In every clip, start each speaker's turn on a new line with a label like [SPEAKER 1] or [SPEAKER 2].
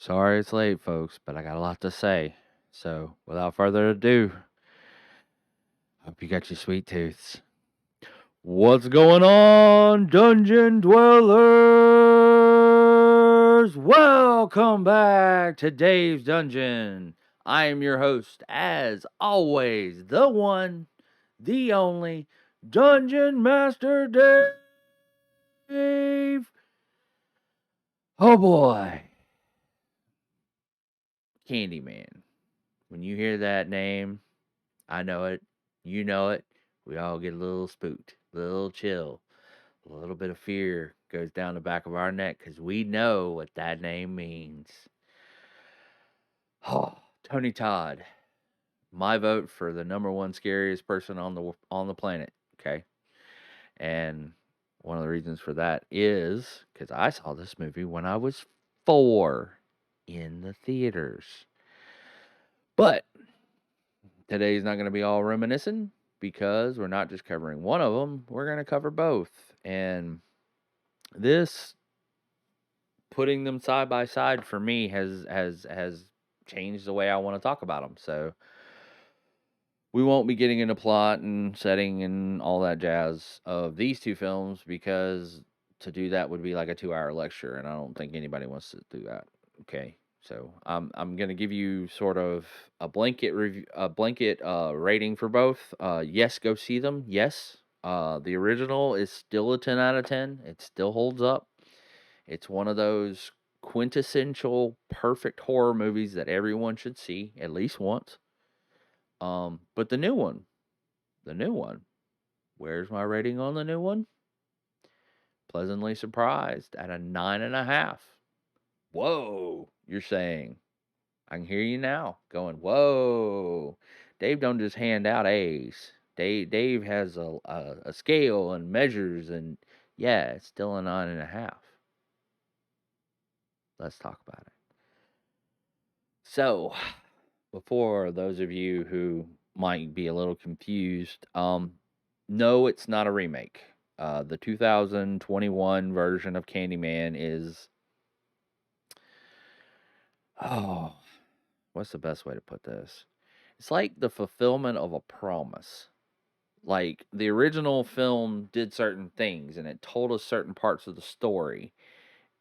[SPEAKER 1] Sorry it's late, folks, but I got a lot to say. So, without further ado, hope you got your sweet tooths. What's going on, Dungeon Dwellers? Welcome back to Dave's Dungeon. I am your host, as always, the one, the only, Dungeon Master Dave. Oh boy, Candyman. When you hear that name, I know it. You know it. We all get a little spooked, a little chill, a little bit of fear goes down the back of our neck because we know what that name means. Oh, Tony Todd, my vote for the number one scariest person on the planet. Okay, and one of the reasons for that is because I saw this movie when I was 4 in the theaters. But today's not going to be all reminiscing because we're not just covering one of them, we're going to cover both. And this putting them side by side for me has changed the way I want to talk about them. So we won't be getting into plot and setting and all that jazz of these two films because to do that would be like a 2-hour lecture and I don't think anybody wants to do that. Okay. So I'm gonna give you sort of a blanket review, a blanket rating for both. Yes, go see them. Yes, the original is still a 10 out of 10. It still holds up. It's one of those quintessential perfect horror movies that everyone should see at least once. But the new one. Where's my rating on the new one? Pleasantly surprised at a 9.5. Whoa, you're saying. I can hear you now going, whoa. Dave don't just hand out A's. Dave has a scale and measures, and yeah, it's still a 9.5. Let's talk about it. So, before those of you who might be a little confused, no, it's not a remake. The 2021 version of Candyman is, oh, what's the best way to put this? It's like the fulfillment of a promise. Like the original film did certain things and it told us certain parts of the story.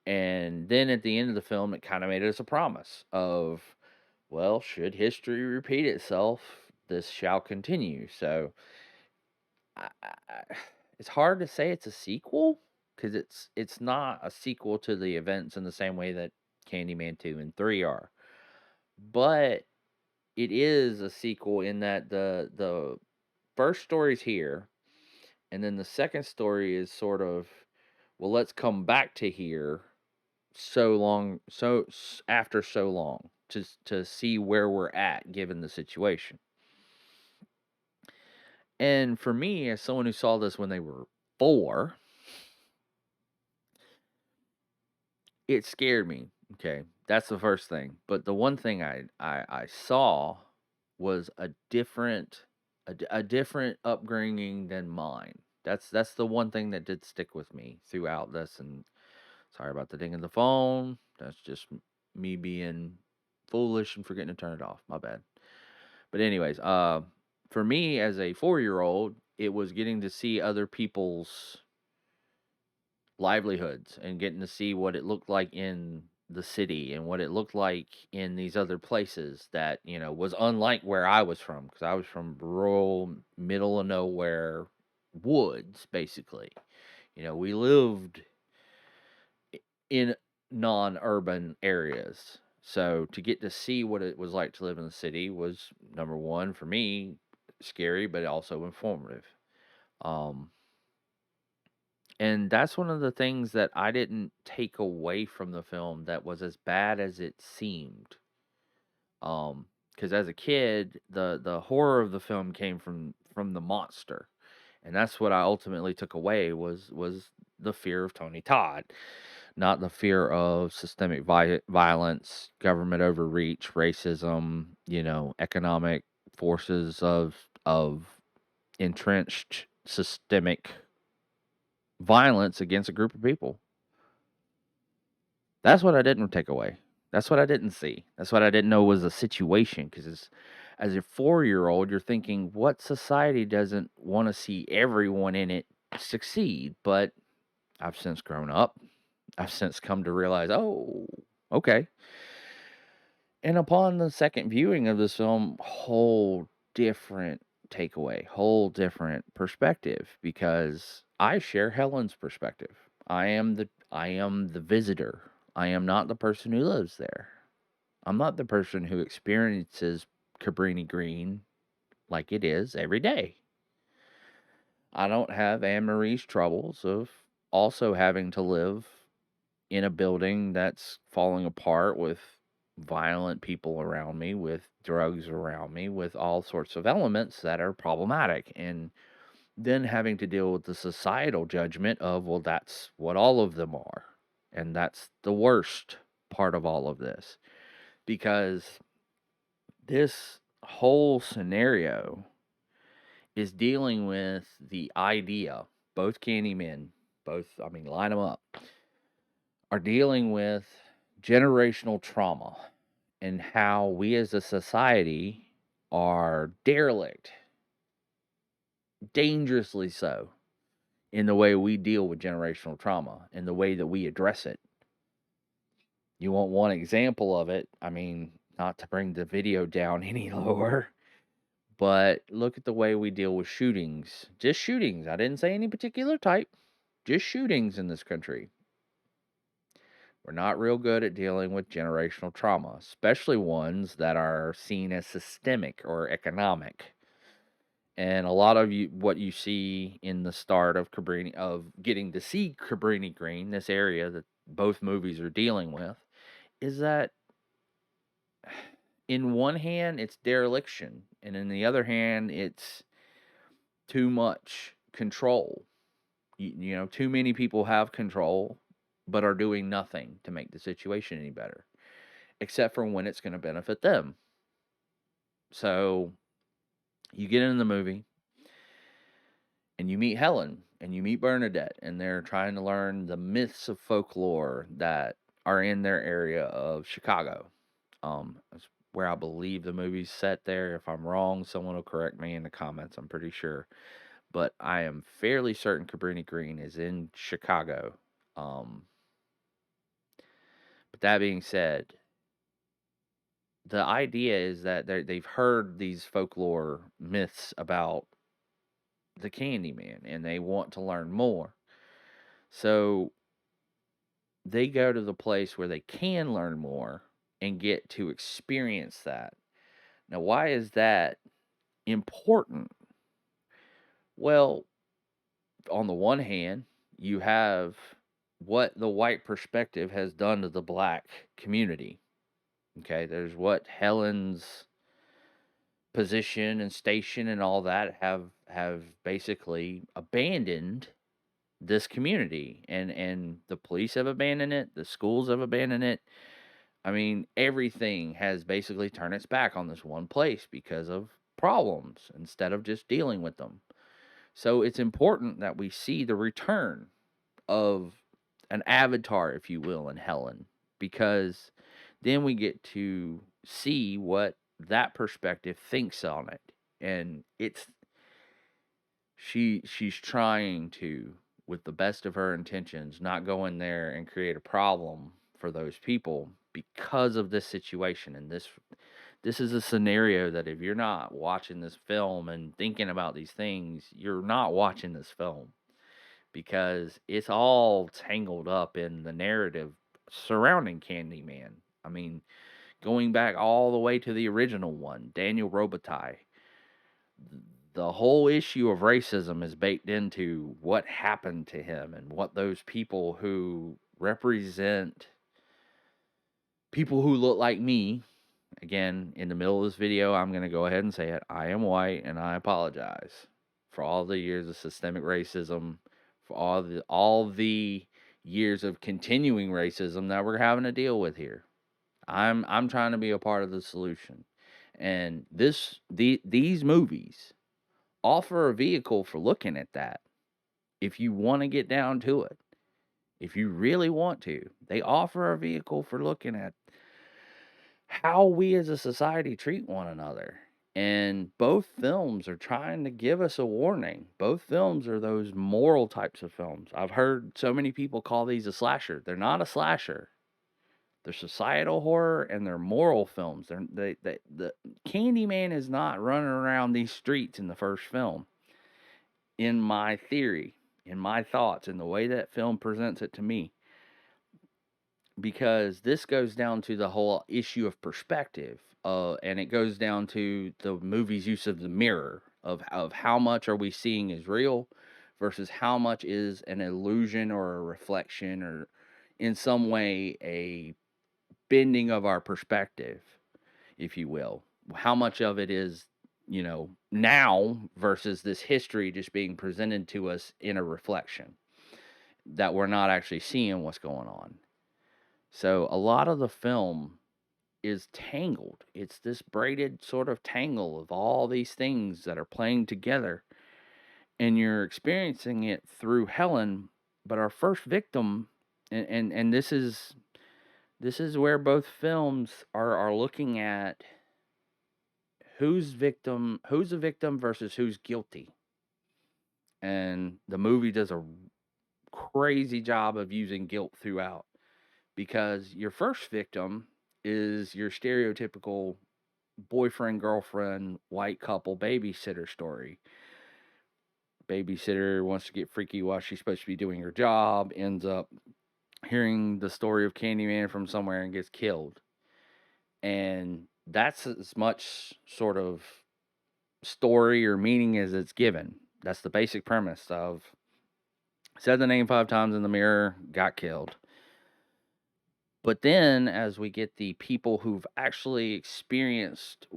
[SPEAKER 1] And then at the end of the film, it kind of made us a promise of, well, should history repeat itself, this shall continue. So it's hard to say it's a sequel because it's not a sequel to the events in the same way that Candyman 2 and 3 are. But it is a sequel in that the first story's here, and then the second story is sort of, well, let's come back to here after so long to see where we're at given the situation. And for me, as someone who saw this when they were 4, it scared me. Okay, that's the first thing. But the one thing I saw was a different upbringing than mine. That's the one thing that did stick with me throughout this. And sorry about the ding of the phone. That's just me being foolish and forgetting to turn it off. My bad. But anyways, for me as a 4-year-old, it was getting to see other people's livelihoods and getting to see what it looked like in the city and what it looked like in these other places that, was unlike where I was from because I was from rural, middle of nowhere woods, basically. We lived in non-urban areas. So to get to see what it was like to live in the city was number one for me, scary but also informative. Um, and that's one of the things that I didn't take away from the film that was as bad as it seemed. Because as a kid, the horror of the film came from the monster, and that's what I ultimately took away was the fear of Tony Todd, not the fear of systemic violence, government overreach, racism, economic forces of entrenched systemic violence against a group of people. That's what I didn't take away. That's what I didn't see. That's what I didn't know was a situation, 'cause as a 4-year-old, you're thinking, "What society doesn't wanna see everyone in it succeed?" But I've since grown up. I've since come to realize, "Oh, okay." And upon the second viewing of this film, whole different takeaway, whole different perspective, because I share Helen's perspective. I am the visitor. I am not the person who lives there. I'm not the person who experiences Cabrini Green like it is every day. I don't have Anne Marie's troubles of also having to live in a building that's falling apart with violent people around me, with drugs around me, with all sorts of elements that are problematic. And then having to deal with the societal judgment of, well, that's what all of them are. And that's the worst part of all of this. Because this whole scenario is dealing with the idea, both Candymen, both, I mean, line them up, are dealing with generational trauma and how we as a society are derelict, dangerously so, in the way we deal with generational trauma and the way that we address it. You want one example of it? I mean, not to bring the video down any lower, but look at the way we deal with shootings. Just shootings. I didn't say any particular type. Just shootings in this country. We're not real good at dealing with generational trauma, especially ones that are seen as systemic or economic. And a lot of what you see in the start of Cabrini, of getting to see Cabrini Green, this area that both movies are dealing with, is that in one hand it's dereliction, and in the other hand it's too much control. You know, too many people have control, but are doing nothing to make the situation any better, except for when it's going to benefit them. So you get in the movie and you meet Helen and you meet Bernadette, and they're trying to learn the myths of folklore that are in their area of Chicago. That's where I believe the movie's set there. If I'm wrong, someone will correct me in the comments. I'm pretty sure, but I am fairly certain Cabrini Green is in Chicago. Um, but that being said, the idea is that they've heard these folklore myths about the Candyman and they want to learn more. So they go to the place where they can learn more and get to experience that. Now, why is that important? Well, on the one hand, you have what the white perspective has done to the black community. Okay, there's what Helen's position and station and all that have basically abandoned this community, and the police have abandoned it, the schools have abandoned it. I mean, everything has basically turned its back on this one place because of problems instead of just dealing with them. So it's important that we see the return of an avatar, if you will, in Helen, because then we get to see what that perspective thinks on it. And she's trying to, with the best of her intentions, not go in there and create a problem for those people because of this situation. And this is a scenario that if you're not watching this film and thinking about these things, you're not watching this film, because it's all tangled up in the narrative surrounding Candyman. I mean, going back all the way to the original one, Daniel Robitaille, the whole issue of racism is baked into what happened to him and what those people who represent people who look like me. Again, in the middle of this video, I'm going to go ahead and say it. I am white and I apologize for all the years of systemic racism, for all the years of continuing racism that we're having to deal with here. I'm trying to be a part of the solution. And these movies offer a vehicle for looking at that. If you want to get down to it, if you really want to, they offer a vehicle for looking at how we as a society treat one another. And both films are trying to give us a warning. Both films are those moral types of films. I've heard so many people call these a slasher. They're not a slasher. They're societal horror and they're moral films. The Candyman is not running around these streets in the first film. In my theory, in my thoughts, in the way that film presents it to me, because this goes down to the whole issue of perspective, and it goes down to the movie's use of the mirror of how much are we seeing is real versus how much is an illusion or a reflection or in some way a bending of our perspective, if you will. How much of it is, now versus this history just being presented to us in a reflection that we're not actually seeing what's going on. So a lot of the film is tangled. It's this braided sort of tangle of all these things that are playing together, and you're experiencing it through Helen. But our first victim, and this is where both films are looking at who's a victim versus who's guilty. And the movie does a crazy job of using guilt throughout, because your first victim is your stereotypical boyfriend girlfriend white couple babysitter story. Babysitter wants to get freaky while she's supposed to be doing her job, ends up hearing the story of Candyman from somewhere and gets killed. And that's as much sort of story or meaning as it's given. That's the basic premise of said the name 5 times in the mirror, got killed. But then as we get the people who've actually experienced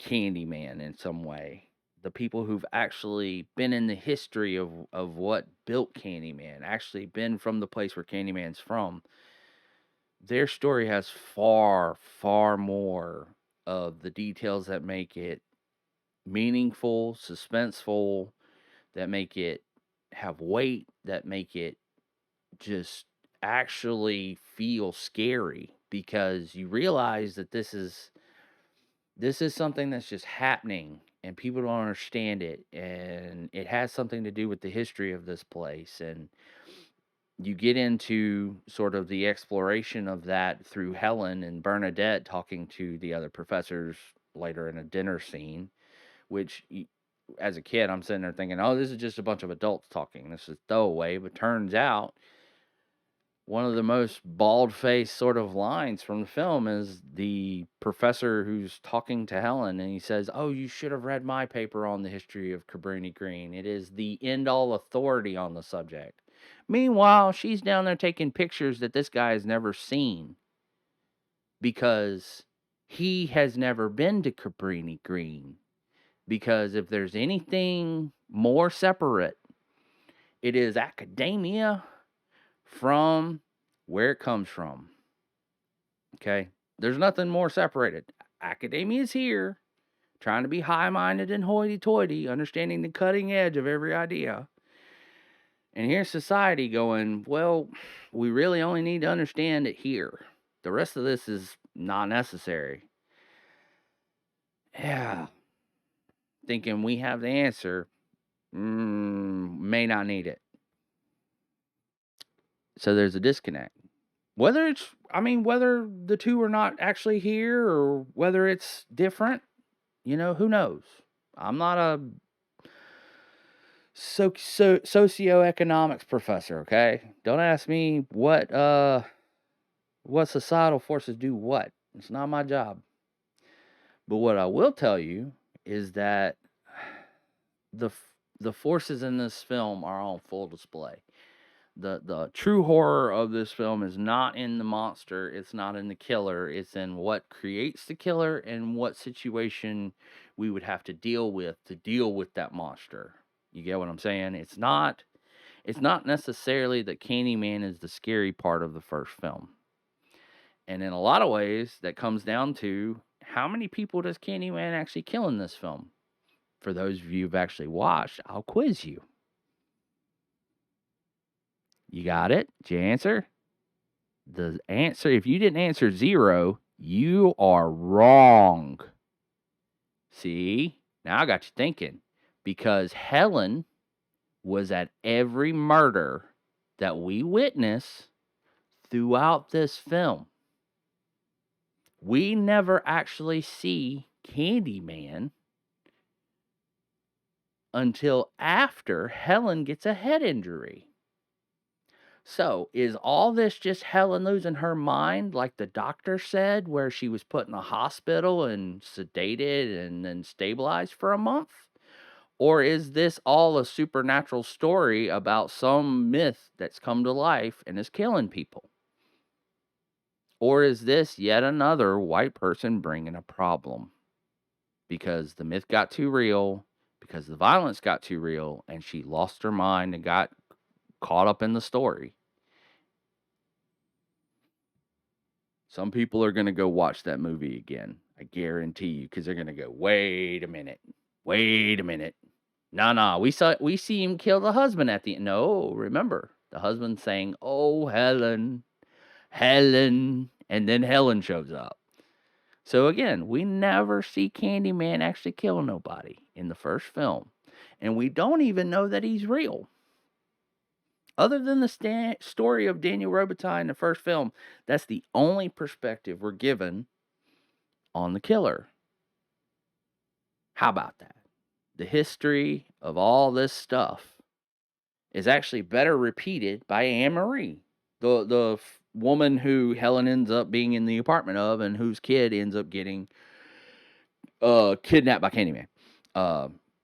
[SPEAKER 1] Candyman in some way, the people who've actually been in the history of what built Candyman, actually been from the place where Candyman's from, their story has far, far more of the details that make it meaningful, suspenseful, that make it have weight, that make it just actually feel scary, because you realize that this is something that's just happening and people don't understand it, and it has something to do with the history of this place. And you get into sort of the exploration of that through Helen and Bernadette talking to the other professors later in a dinner scene, which as a kid I'm sitting there thinking, oh, this is just a bunch of adults talking, this is throwaway. But turns out one of the most bald-faced sort of lines from the film is the professor who's talking to Helen, and he says, "Oh, you should have read my paper on the history of Cabrini Green. It is the end-all authority on the subject." Meanwhile, she's down there taking pictures that this guy has never seen, because he has never been to Cabrini Green. Because if there's anything more separate, it is academia from where it comes from. Okay? There's nothing more separated. Academia is here, trying to be high minded and hoity toity, understanding the cutting edge of every idea. And here's society going, well, we really only need to understand it here. The rest of this is not necessary. Yeah. Thinking we have the answer, may not need it. So there's a disconnect. Whether the two are not actually here or whether it's different, who knows? I'm not a socioeconomics professor, okay? Don't ask me what societal forces do what. It's not my job. But what I will tell you is that the the forces in this film are on full display. The true horror of this film is not in the monster, it's not in the killer, it's in what creates the killer and what situation we would have to deal with that monster. You get what I'm saying? It's not necessarily that Candyman is the scary part of the first film. And in a lot of ways that comes down to how many people does Candyman actually kill in this film? For those of you who've actually watched, I'll quiz you. You got it? Did you answer? the answer, if you didn't answer 0, you are wrong. See? Now I got you thinking. Because Helen was at every murder that we witness throughout this film. We never actually see Candyman until after Helen gets a head injury. So, is all this just Helen losing her mind, like the doctor said, where she was put in a hospital and sedated and then stabilized for a month? Or is this all a supernatural story about some myth that's come to life and is killing people? Or is this yet another white person bringing a problem? Because the myth got too real, because the violence got too real, and she lost her mind and got caught up in the story. Some people are going to go watch that movie again. I guarantee you, because they're going to go, wait a minute. Wait a minute. No, we see him kill the husband at the end. No, remember, the husband saying, "Oh, Helen, Helen," and then Helen shows up. So again, we never see Candyman actually kill nobody in the first film, and we don't even know that he's real. Other than the story of Daniel Robitaille in the first film, that's the only perspective we're given on the killer. How about that? The history of all this stuff is actually better repeated by Anne Marie, the woman who Helen ends up being in the apartment of, and whose kid ends up getting kidnapped by Candyman.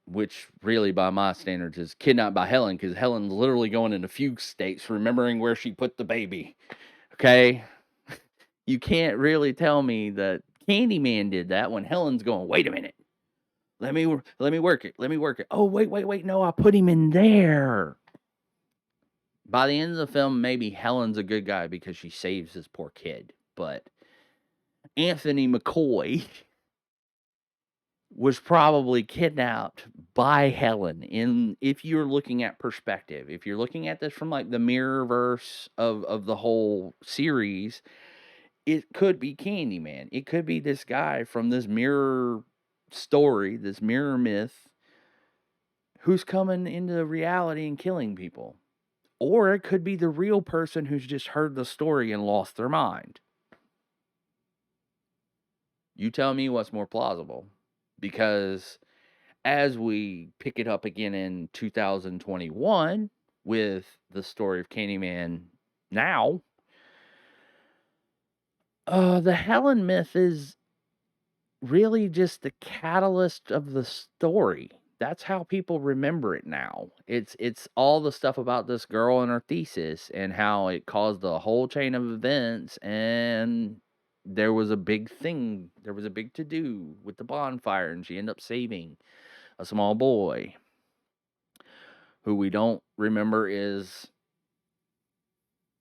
[SPEAKER 1] Which really, by my standards, is kidnapped by Helen, because Helen's literally going into fugue states, remembering where she put the baby. Okay, you can't really tell me that Candyman did that when Helen's going, wait a minute. Let me work it. Let me work it. Oh, wait. No, I put him in there. By the end of the film, maybe Helen's a good guy because she saves his poor kid. But Anthony McCoy was probably kidnapped by Helen. If you're looking at perspective, if you're looking at this from like the mirror verse of the whole series, it could be Candyman. It could be this guy from this mirror story, this mirror myth, who's coming into reality and killing people. Or it could be the real person who's just heard the story and lost their mind. You tell me what's more plausible. Because as we pick it up again in 2021 with the story of Candyman now, the Helen myth is really just the catalyst of the story. That's how people remember it now. It's all the stuff about this girl and her thesis and how it caused the whole chain of events, and there was a big thing, there was a big to do with the bonfire, and she ended up saving a small boy who we don't remember is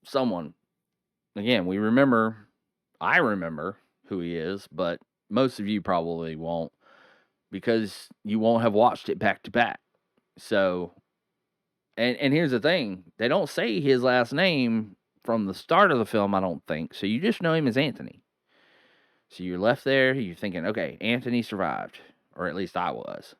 [SPEAKER 1] someone. Again, I remember who he is, but most of you probably won't, because you won't have watched it back to back. So, and here's the thing, they don't say his last name from the start of the film, I don't think. So you just know him as Anthony. So you're left there, you're thinking, okay, Anthony survived, or at least I was.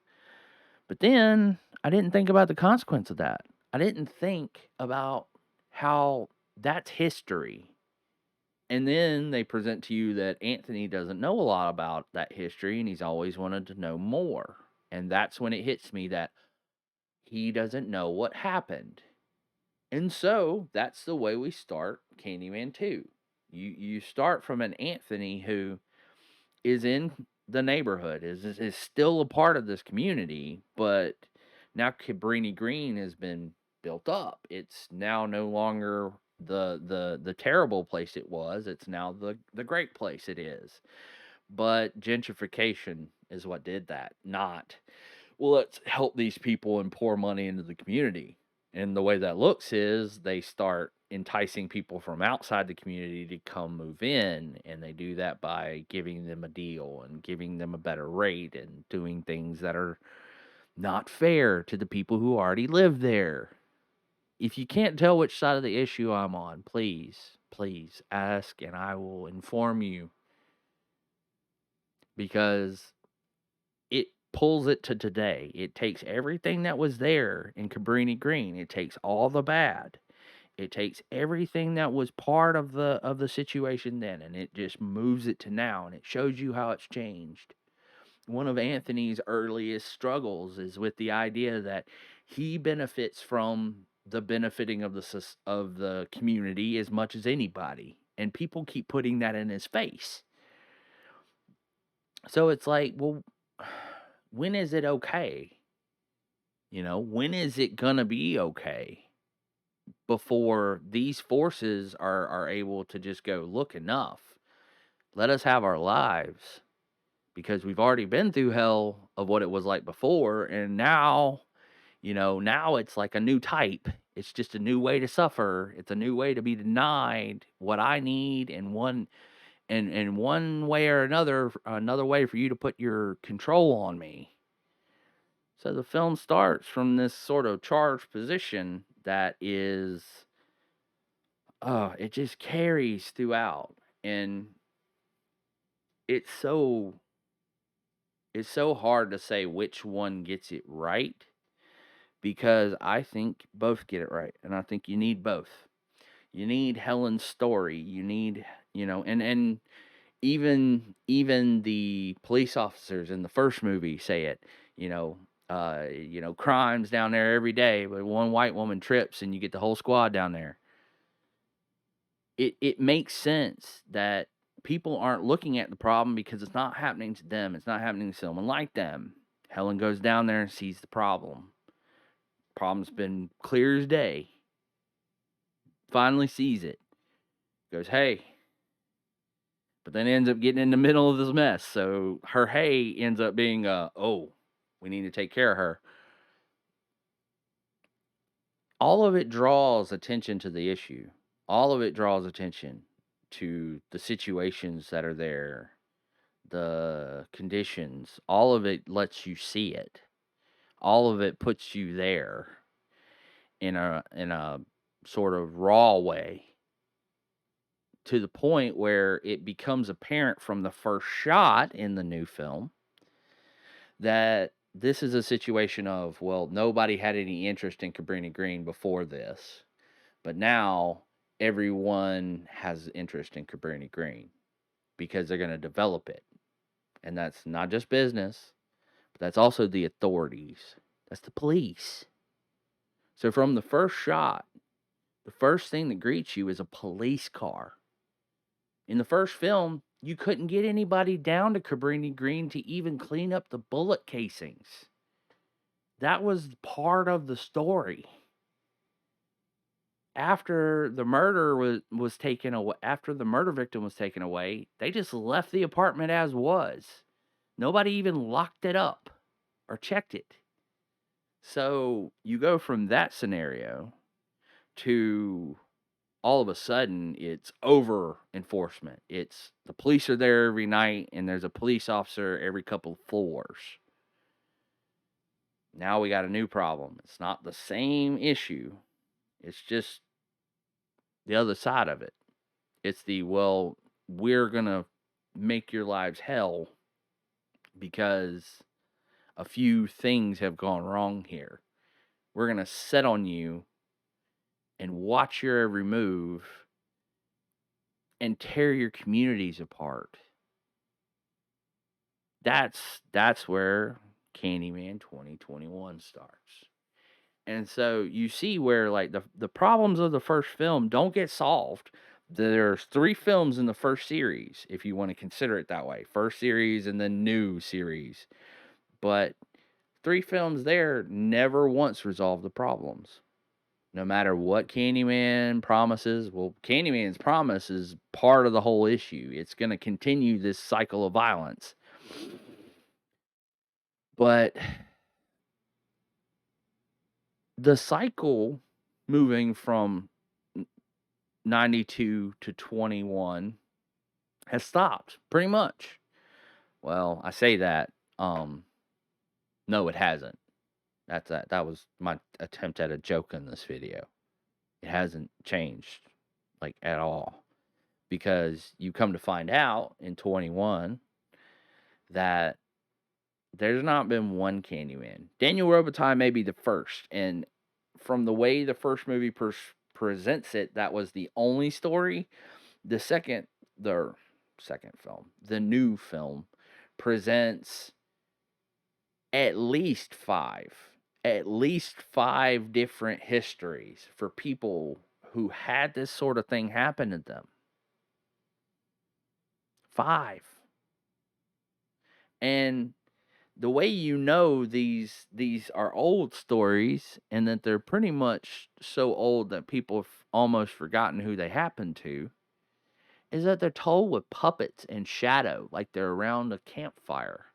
[SPEAKER 1] But then I didn't think about the consequence of that. I didn't think about how that's history. And then they present to you that Anthony doesn't know a lot about that history, and he's always wanted to know more. And that's when it hits me that he doesn't know what happened. And so that's the way we start Candyman 2. You start from an Anthony who is in the neighborhood, is still a part of this community, but now Cabrini Green has been built up. It's now no longer the terrible place it was. It's now the great place it is. But gentrification is what did that. Not, well, let's help these people and pour money into the community. And the way that looks is they start enticing people from outside the community to come move in, and they do that by giving them a deal and giving them a better rate and doing things that are not fair to the people who already live there. If you can't tell which side of the issue I'm on, please please ask and I will inform you, because it pulls it to today. It takes everything that was there in Cabrini Green. It takes all the bad. It takes everything that was part of the situation then, and it just moves it to now, and it shows you how it's changed. One of Anthony's earliest struggles is with the idea that he benefits from the benefiting of of the community as much as anybody, and people keep putting that in his face. So it's like, well, when is it okay? When is it gonna be okay before these forces are able to just go, look, enough. Let us have our lives, because we've already been through hell of what it was like before, and now, now it's like a new type. It's just a new way to suffer. It's a new way to be denied what I need, and one way or another way for you to put your control on me. So the film starts from this sort of charged position that is, it just carries throughout, and it's so it's so hard to say which one gets it right, because I think both get it right, and I think you need both. You need Helen's story. You need, and even the police officers in the first movie say it. Crimes down there every day, but one white woman trips and you get the whole squad down there. It makes sense that people aren't looking at the problem because it's not happening to them. It's not happening to someone like them. Helen goes down there and sees the problem. Problem's been clear as day. Finally sees it. Goes, hey. But then ends up getting in the middle of this mess. So her hey ends up being, oh, we need to take care of her. All of it draws attention to the issue. All of it draws attention to the situations that are there, the conditions. All of it lets you see it. All of it puts you there in a sort of raw way, to the point where it becomes apparent from the first shot in the new film that this is a situation of, well, nobody had any interest in Cabrini Green before this, but now everyone has interest in Cabrini Green because they're going to develop it. And that's not just business, but that's also the authorities. That's the police. So from the first shot, the first thing that greets you is a police car. In the first film, you couldn't get anybody down to Cabrini Green to even clean up the bullet casings. That was part of the story. After the murder was taken away, after the murder victim was taken away, they just left the apartment as was. Nobody even locked it up or checked it. So you go from that scenario to, all of a sudden, it's over enforcement. It's the police are there every night, and there's a police officer every couple of floors. Now we got a new problem. It's not the same issue. It's just the other side of it. It's the, well, we're going to make your lives hell because a few things have gone wrong here. We're going to set on you and watch your every move and tear your communities apart. That's where Candyman 2021 starts. And so you see where, like, the problems of the first film don't get solved. There's 3 films in the first series, if you want to consider it that way. First series and then new series. But 3 films there never once resolve the problems. No matter what Candyman promises, well, Candyman's promise is part of the whole issue. It's going to continue this cycle of violence. But the cycle moving from 92 to 21 has stopped pretty much. Well, I say that. No, it hasn't. That was my attempt at a joke in this video. It hasn't changed. like at all, because you come to find out in 21 that there's not been one Candyman. Daniel Robitaille may be the first, and from the way the first movie presents it, that was the only story. The the second film, the new film, presents at least five, at least five different histories for people who had this sort of thing happen to them. Five. And the way you know these are old stories and that they're pretty much so old that people have almost forgotten who they happen to is that they're told with puppets and shadow, like they're around a campfire.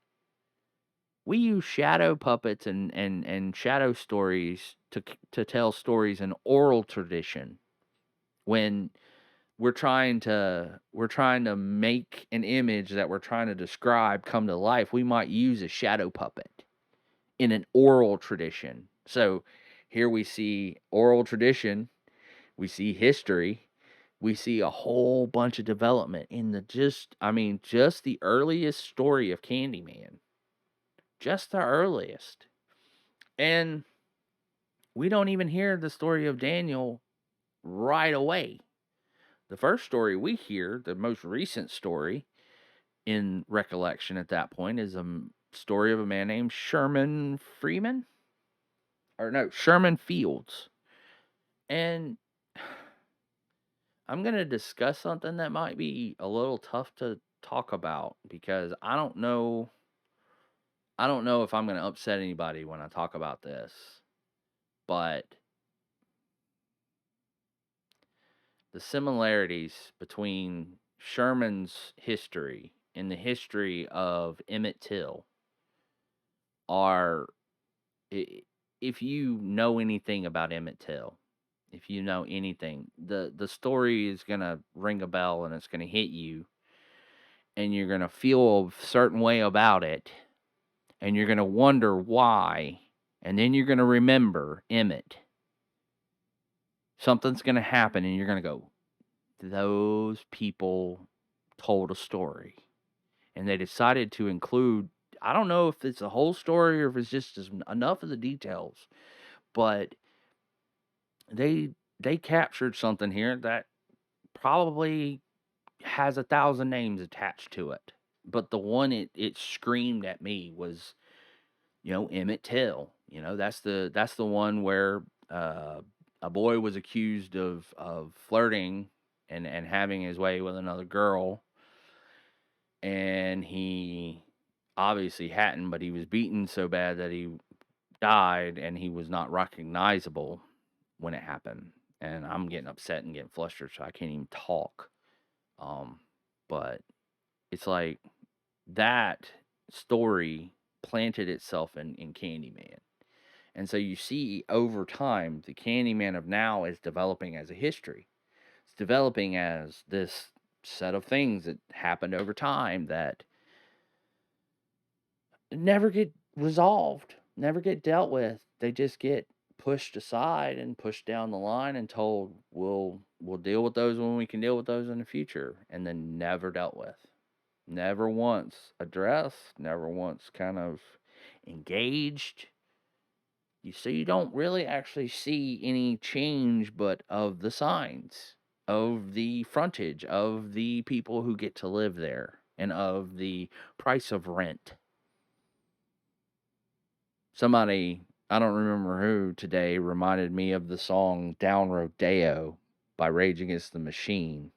[SPEAKER 1] We use shadow puppets and shadow stories to tell stories in oral tradition when we're trying to make an image that we're trying to describe come to life. We might use a shadow puppet in an oral tradition. So here we see oral tradition, we see history, we see a whole bunch of development in just the earliest story of Candyman. Just the earliest. And we don't even hear the story of Daniel right away. The first story we hear, the most recent story in recollection at that point, is a story of a man named Sherman Freeman. Or no, Sherman Fields. And I'm going to discuss something that might be a little tough to talk about because I don't know if I'm going to upset anybody when I talk about this. But the similarities between Sherman's history and the history of Emmett Till are, if you know anything about Emmett Till, if you know anything, the story is gonna ring a bell and it's gonna hit you, and you're gonna feel a certain way about it, and you're gonna wonder why, and then you're gonna remember Emmett. Something's gonna happen, and you're gonna go, those people told a story, and they decided to include. I don't know if it's a whole story or if it's just enough of the details, but they they captured something here that probably has 1,000 names attached to it. But the one it screamed at me was, Emmett Till. That's the one where a boy was accused of flirting and having his way with another girl, and he obviously hadn't, but he was beaten so bad that he died, and he was not recognizable when it happened. And I'm getting upset and getting flustered, so I can't even talk. Um, but it's like that story planted itself in Candyman. And so you see over time, the Candyman of now is developing as a history. It's developing as this set of things that happened over time that never get resolved, never get dealt with. They just get pushed aside and pushed down the line and told we'll deal with those when we can deal with those in the future, and then never dealt with. Never once addressed, never once kind of engaged. You don't really actually see any change but of the signs, of the frontage, of the people who get to live there, and of the price of rent. Somebody, I don't remember who today, reminded me of the song Down Rodeo by Rage Against the Machine.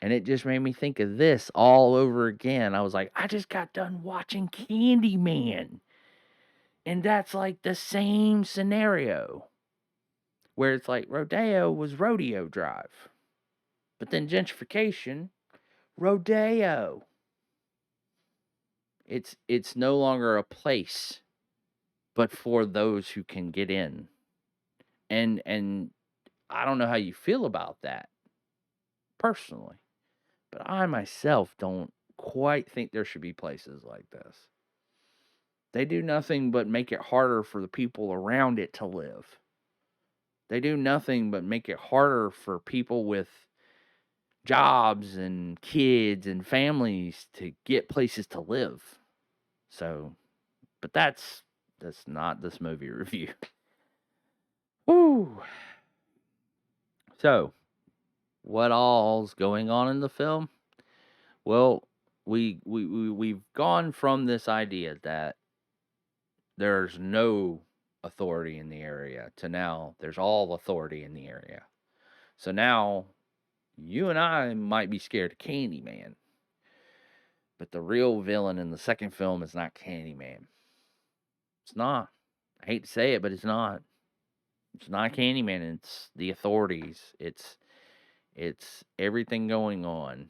[SPEAKER 1] And it just made me think of this all over again. I was like, I just got done watching Candyman. And that's like the same scenario where it's like Rodeo was Rodeo Drive. But then gentrification, Rodeo. It's no longer a place, but for those who can get in. And I don't know how you feel about that personally, but I myself don't quite think there should be places like this. They do nothing but make it harder for the people around it to live. They do nothing but make it harder for people with jobs and kids and families to get places to live. So, but that's not this movie review. Woo. So, what all's going on in the film? Well, we've gone from this idea that there's no authority in the area to now there's all authority in the area. So now you and I might be scared of Candyman, but the real villain in the second film is not Candyman. It's not. I hate to say it, but it's not. It's not Candyman. It's the authorities. It's everything going on.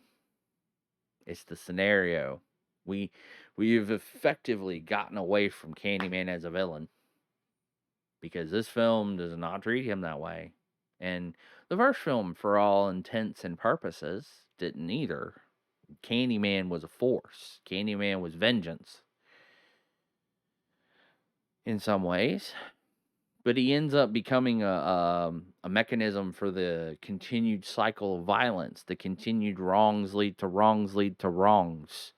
[SPEAKER 1] It's the scenario. We we've effectively gotten away from Candyman as a villain because this film does not treat him that way. And the first film, for all intents and purposes, didn't either. Candyman was a force. Candyman was vengeance in some ways, but he ends up becoming a mechanism for the continued cycle of violence. The continued wrongs lead to wrongs lead to wrongs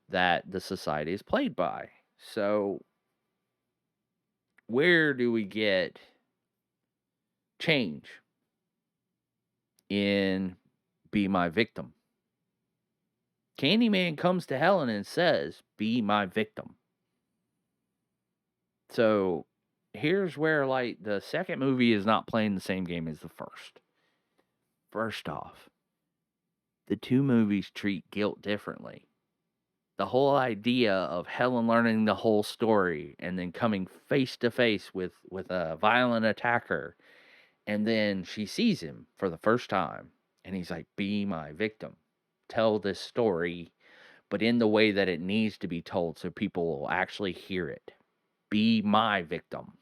[SPEAKER 1] that the society is played by. So, where do we get change in Be My Victim? Candyman comes to Helen and says, "Be my victim." So, here's where, like, the second movie is not playing the same game as the first. First off, the two movies treat guilt differently. The whole idea of Helen learning the whole story and then coming face to face with a violent attacker, and then she sees him for the first time, and he's like, "Be my victim. Tell this story, but in the way that it needs to be told so people will actually hear it. Be my victim."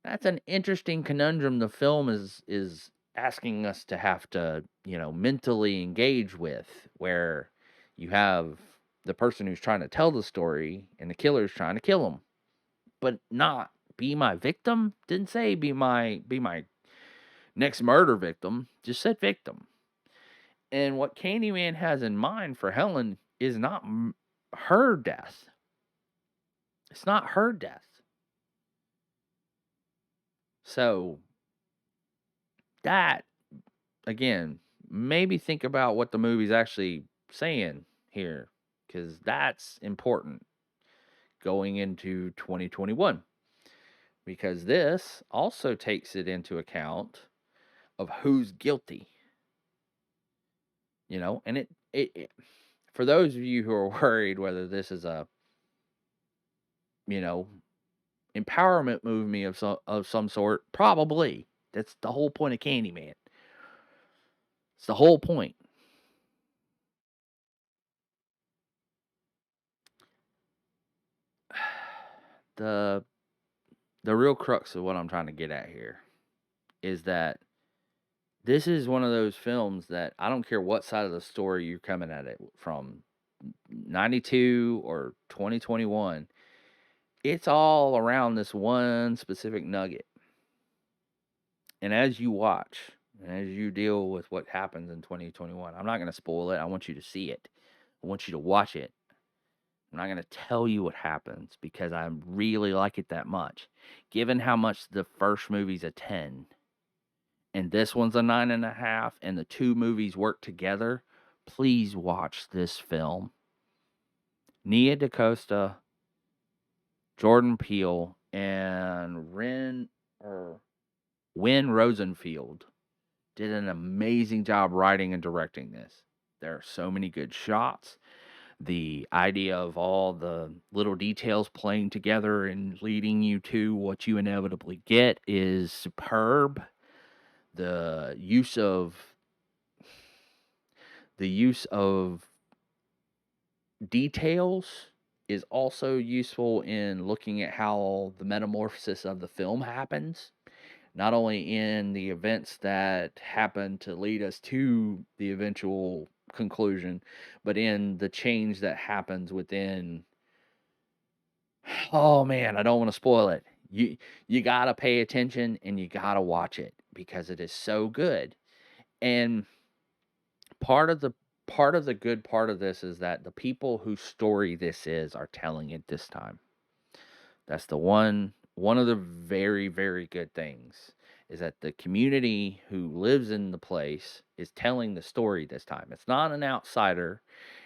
[SPEAKER 1] That's an interesting conundrum the film is asking us to have to, mentally engage with, where you have the person who's trying to tell the story and the killer's trying to kill him, but not be my victim. Didn't say be my next murder victim, just said victim. And what Candyman has in mind for Helen is not her death. It's not her death. So that, again, maybe think about what the movie's actually saying here, because that's important going into 2021. Because this also takes it into account of who's guilty, and it for those of you who are worried whether this is a, you know, empowerment movie of some sort, probably. That's the whole point of Candyman. It's the whole point. The the real crux of what I'm trying to get at here is that this is one of those films that I don't care what side of the story you're coming at it from, 92 or 2021, it's all around this one specific nugget. And as you watch, and as you deal with what happens in 2021, I'm not going to spoil it. I want you to see it. I want you to watch it. I'm not going to tell you what happens because I really like it that much. Given how much the first movie's a 10 and this one's a 9.5, and the two movies work together, please watch this film. Nia DaCosta, Jordan Peele, and Win Rosenfield did an amazing job writing and directing this. There are so many good shots. The idea of all the little details playing together and leading you to what you inevitably get is superb. The use of details is also useful in looking at how the metamorphosis of the film happens, not only in the events that happen to lead us to the eventual conclusion, but in the change that happens within. Oh man, I don't want to spoil it. You you gotta pay attention and you gotta watch it because it is so good. And part of the good part of this is that the people whose story this is are telling it this time. That's the one of the very, very good things is that the community who lives in the place is telling the story this time. It's not an outsider.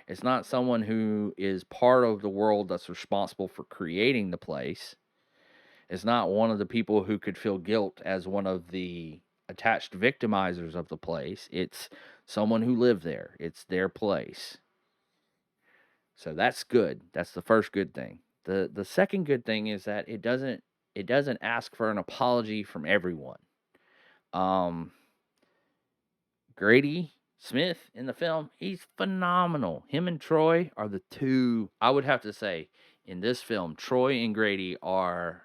[SPEAKER 1] It's not someone who is part of the world that's responsible for creating the place. It's not one of the people who could feel guilt as one of the attached victimizers of the place. It's someone who lived there. It's their place. So that's good. That's the first good thing. The second good thing is that it doesn't ask for an apology from everyone. Um Grady Smith in the film, he's phenomenal. Him and Troy are the two I would have to say in this film, Troy and Grady are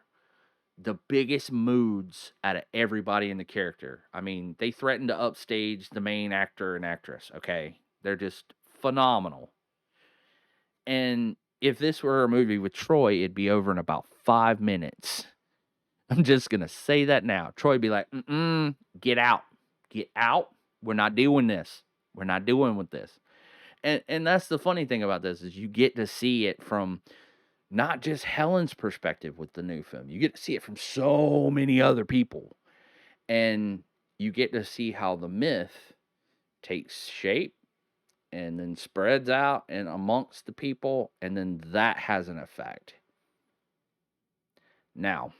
[SPEAKER 1] the biggest moods out of everybody in the character. I mean, they threaten to upstage the main actor and actress, okay? They're just phenomenal. And if this were a movie with Troy, it'd be over in about 5 minutes. I'm just gonna say that now. Troy'd be like, "Mm-mm, get out. Get out. We're not doing this. We're not doing with this." And that's the funny thing about this is you get to see it from not just Helen's perspective with the new film. You get to see it from so many other people. And you get to see how the myth takes shape and then spreads out and amongst the people, and then that has an effect. Now,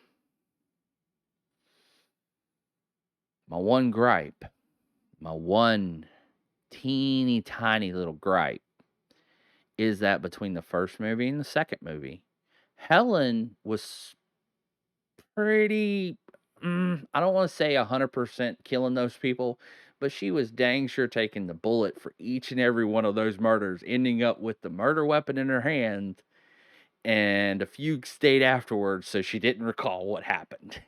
[SPEAKER 1] my one gripe, my one teeny tiny little gripe is that between the first movie and the second movie, Helen was pretty, I don't want to say 100% killing those people, but she was dang sure taking the bullet for each and every one of those murders, ending up with the murder weapon in her hand, and a fugue state afterwards, so she didn't recall what happened.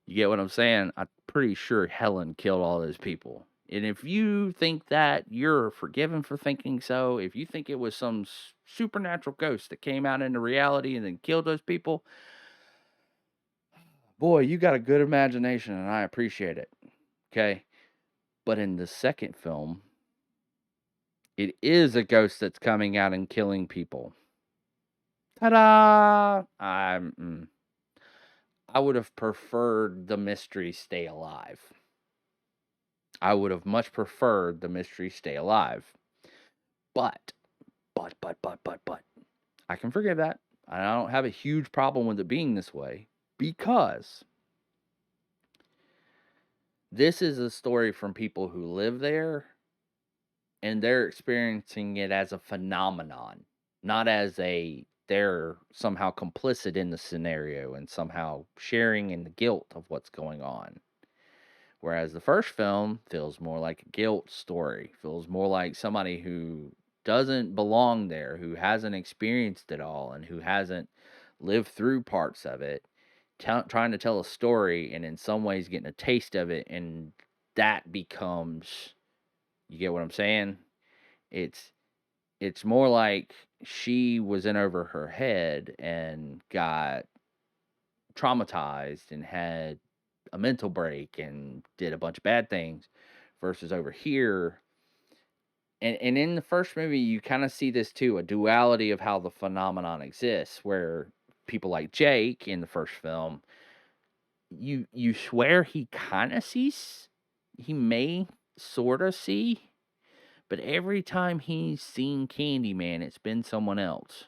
[SPEAKER 1] You get what I'm saying? I'm pretty sure Helen killed all those people. And if you think that, you're forgiven for thinking so. If you think it was some supernatural ghost that came out into reality and then killed those people, boy, you got a good imagination and I appreciate it. Okay? But in the second film, it is a ghost that's coming out and killing people. Ta-da! I would have preferred the mystery stay alive. I would have much preferred the mystery stay alive. But, but, I can forgive that. I don't have a huge problem with it being this way because this is a story from people who live there and they're experiencing it as a phenomenon, not as a they're somehow complicit in the scenario and somehow sharing in the guilt of what's going on. Whereas the first film feels more like a guilt story, feels more like somebody who doesn't belong there, who hasn't experienced it all, and who hasn't lived through parts of it, trying to tell a story and in some ways getting a taste of it. And that becomes, you get what I'm saying? It's, it's more like she was in over her head and got traumatized and had a mental break and did a bunch of bad things versus over here. And in the first movie you kind of see this too, a duality of how the phenomenon exists where people like Jake in the first film, you swear he kind of sees, he may sort of see, but every time he's seen Candyman it's been someone else.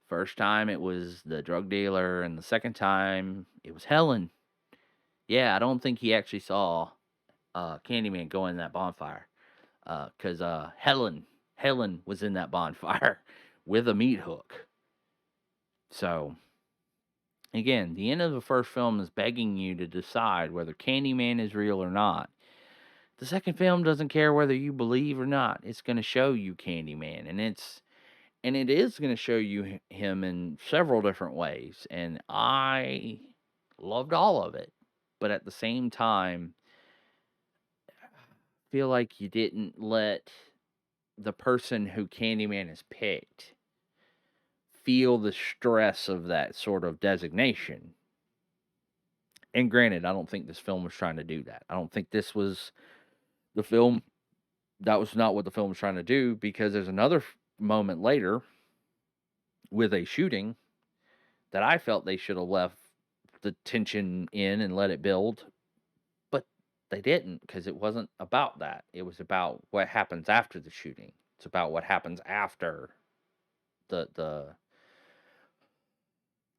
[SPEAKER 1] First time it was the drug dealer and the second time it was Helen. Yeah, I don't think he actually saw Candyman go in that bonfire. Because Helen was in that bonfire with a meat hook. So again, the end of the first film is begging you to decide whether Candyman is real or not. The second film doesn't care whether you believe or not. It's going to show you Candyman, and it is going to show you him in several different ways. And I loved all of it, but at the same time, feel like you didn't let the person who Candyman has picked feel the stress of that sort of designation. And granted, I don't think this film was trying to do that. I don't think this was the film. That was not what the film was trying to do, because there's another moment later with a shooting that I felt they should have left the tension in and let it build, but they didn't, because it wasn't about that. It was about what happens after the shooting. It's about what happens after the the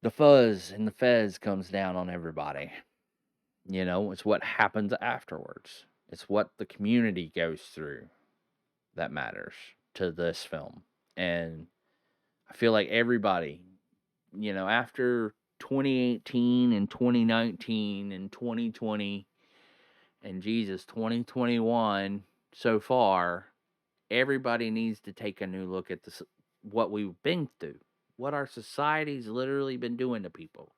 [SPEAKER 1] the fuzz and the fez comes down on everybody. It's what happens afterwards. It's what the community goes through that matters to this film. And I feel like everybody, after 2018 and 2019 and 2020 and 2021 so far, everybody needs to take a new look at this, what we've been through, what our society's literally been doing to people.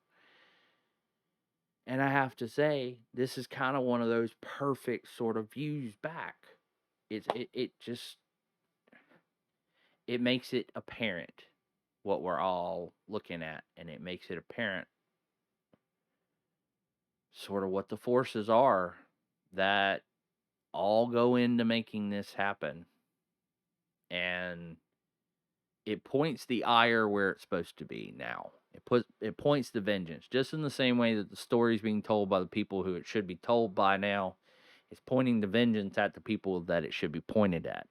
[SPEAKER 1] And I have to say, this is kind of one of those perfect sort of views back. It makes it apparent what we're all looking at, and it makes it apparent sort of what the forces are that all go into making this happen. And it points the ire where it's supposed to be now. It points to vengeance, just in the same way that the story's being told by the people who it should be told by now. It's pointing the vengeance at the people that it should be pointed at.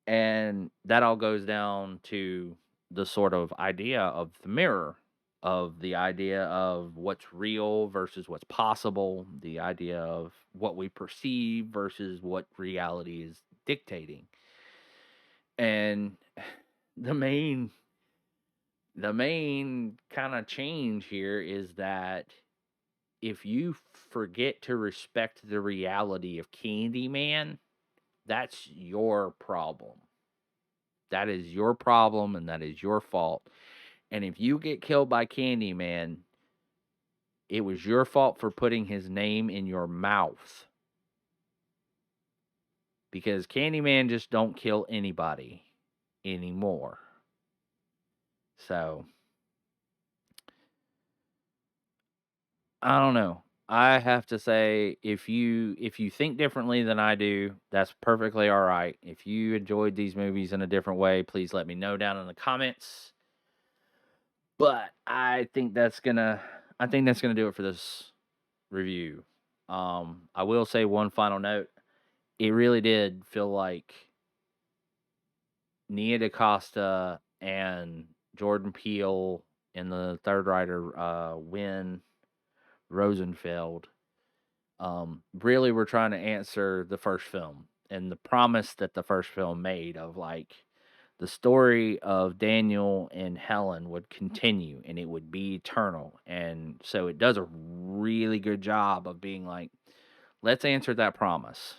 [SPEAKER 1] And that all goes down to the sort of idea of the mirror, of the idea of what's real versus what's possible, the idea of what we perceive versus what reality is dictating. And the main kind of change here is that if you forget to respect the reality of Candyman, that's your problem. That is your problem, and that is your fault. And if you get killed by Candyman, it was your fault for putting his name in your mouth. Because Candyman just don't kill anybody anymore. So, I don't know. I have to say, if you think differently than I do, that's perfectly all right. If you enjoyed these movies in a different way, please let me know down in the comments. But I think that's gonna do it for this review. I will say one final note. It really did feel like Nia DaCosta and Jordan Peele and the third writer, Win Rosenfeld, really were trying to answer the first film and the promise that the first film made of, like, the story of Daniel and Helen would continue and it would be eternal. And so it does a really good job of being like, let's answer that promise.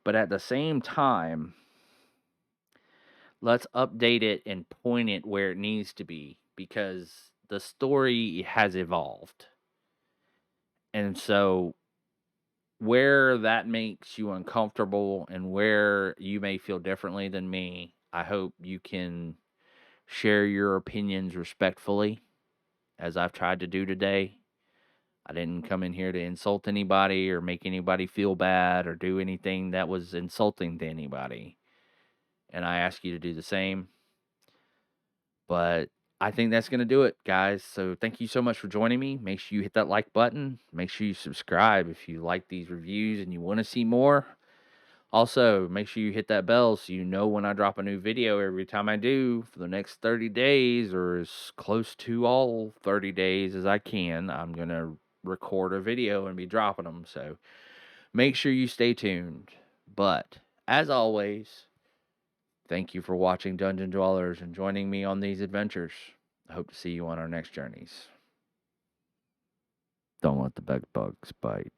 [SPEAKER 1] But at the same time, let's update it and point it where it needs to be, because the story has evolved. And so where that makes you uncomfortable and where you may feel differently than me, I hope you can share your opinions respectfully, as I've tried to do today. I didn't come in here to insult anybody or make anybody feel bad or do anything that was insulting to anybody. And I ask you to do the same. But I think that's going to do it, guys. So thank you so much for joining me. Make sure you hit that like button. Make sure you subscribe if you like these reviews and you want to see more. Also, make sure you hit that bell so you know when I drop a new video every time I do for the next 30 days, or as close to all 30 days as I can. I'm going to record a video and be dropping them. So make sure you stay tuned. But as always, thank you for watching Dungeon Dwellers and joining me on these adventures. I hope to see you on our next journeys. Don't let the bed bugs bite.